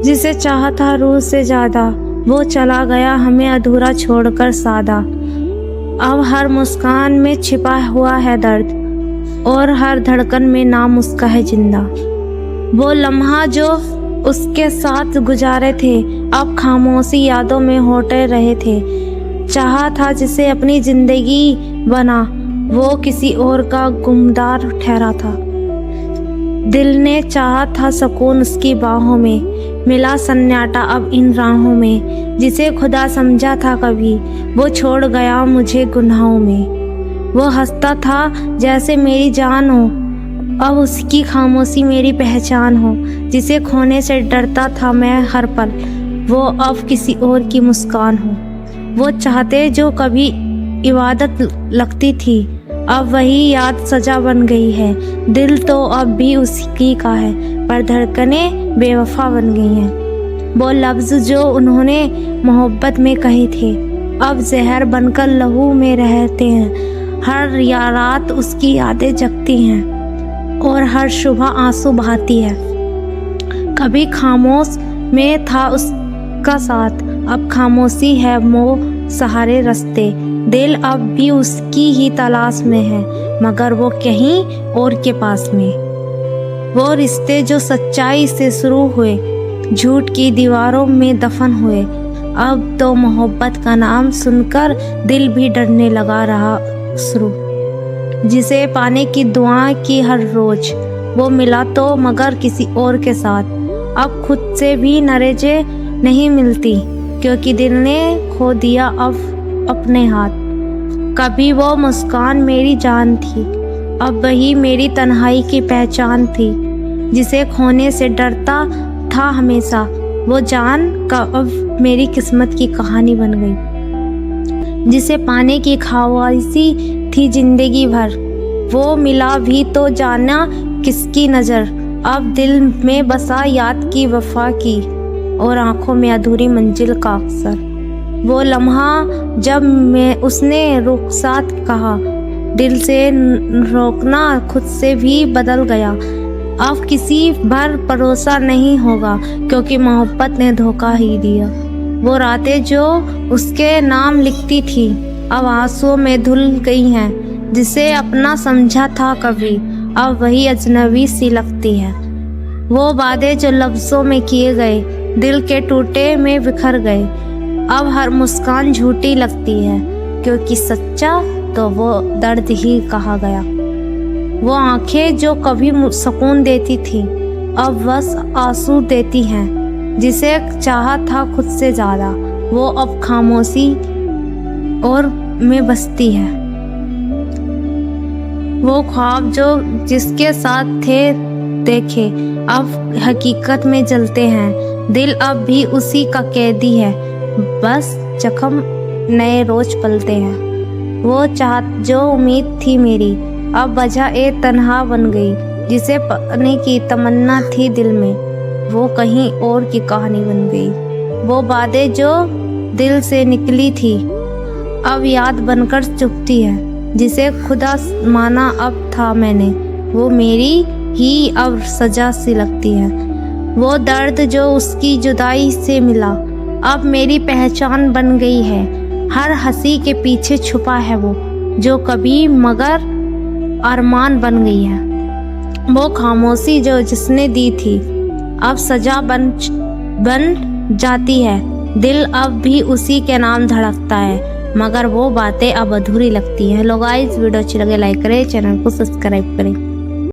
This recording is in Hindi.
जिसे चाहा था रूह से ज्यादा, वो चला गया हमें अधूरा छोड़कर सादा। अब हर मुस्कान में छिपा हुआ है दर्द, और हर धड़कन में नाम उसका है जिंदा। वो लम्हा जो उसके साथ गुजारे थे, अब खामोशी यादों में होते रहे थे। चाहा था जिसे अपनी जिंदगी बना, वो किसी और का गुमदार ठहरा था। दिल ने चाहा था सुकून उसकी बाहों में, मिला सन्नाटा अब इन राहों में। जिसे खुदा समझा था कभी, वो छोड़ गया मुझे गुनाहों में। वो हंसता था जैसे मेरी जान हो, अब उसकी खामोशी मेरी पहचान हो। जिसे खोने से डरता था मैं हर पल, वो अब किसी और की मुस्कान हो। वो चाहते जो कभी इबादत लगती थी, अब वही याद सजा बन गई है। दिल तो अब भी उसकी का है, पर धड़कनें बेवफा बन गई हैं। वो लफ्ज़ जो उन्होंने मोहब्बत में कहे थे, अब जहर बनकर लहू में रहते हैं। हर रात उसकी यादें जगती हैं, और हर सुबह आंसू बहाती है। कभी खामोश में था उसका साथ, अब खामोशी है मोह सहारे रास्ते। दिल अब भी उसकी ही तलाश में है, मगर वो कहीं और के पास में। वो रिश्ते जो सच्चाई से शुरू हुए, झूठ की दीवारों में दफन हुए। अब तो मोहब्बत का नाम सुनकर दिल भी डरने लगा रहा शुरू। जिसे पाने की दुआ की हर रोज, वो मिला तो मगर किसी और के साथ। अब खुद से भी नरेजे नहीं मिलती, क्योंकि दिल ने खो दिया अब अपने हाथ। कभी वो मुस्कान मेरी जान थी, अब वही मेरी तन्हाई की पहचान थी। जिसे खोने से डरता था हमेशा, वो जान का अब मेरी किस्मत की कहानी बन गई। जिसे पाने की ख्वाहिशी थी जिंदगी भर, वो मिला भी तो जाना किसकी नज़र। अब दिल में बसा याद की वफा की, और आंखों में अधूरी मंजिल का अक्सर। वो लम्हा जब मैं उसने रुखसात कहा, दिल से रोकना खुद से भी बदल गया। अब किसी पर भरोसा नहीं होगा, क्योंकि मोहब्बत ने धोखा ही दिया। वो रातें जो उसके नाम लिखती थी, अब आंसुओं में धुल गई हैं। जिसे अपना समझा था कभी, अब वही अजनबी सी लगती है। वो वादे जो लफ्ज़ों में किए गए, दिल के टूटे में बिखर गए। अब हर मुस्कान झूठी लगती है, क्योंकि सच्चा तो वो दर्द ही कहा गया। वो आंखें जो कभी सुकून देती थी, अब बस आंसू देती हैं। जिसे चाहा था खुद से ज़्यादा, वो अब खामोशी और में बसती है। वो ख्वाब जो जिसके साथ थे देखे, अब हकीकत में जलते हैं। दिल अब भी उसी का कैदी है, बस जख्म नए रोज पलते हैं। वो चाहत जो उम्मीद थी मेरी, अब वजह ए तन्हा बन गई। जिसे पाने की तमन्ना थी दिल में, वो कहीं और की कहानी बन गई। वो बातें जो दिल से निकली थी, अब याद बनकर चुपती है। जिसे खुदा माना अब था मैंने, वो मेरी ही अब सजा सी लगती है। वो दर्द जो उसकी जुदाई से मिला, अब मेरी पहचान बन गई है। हर हंसी के पीछे छुपा है वो, जो कभी मगर अरमान बन गई है। वो खामोशी जो जिसने दी थी, अब सजा बन जाती है। दिल अब भी उसी के नाम धड़कता है, मगर वो बातें अब अधूरी लगती हैं। लोग गाइस, वीडियो अच्छी लगे लाइक करें, चैनल को सब्सक्राइब करें।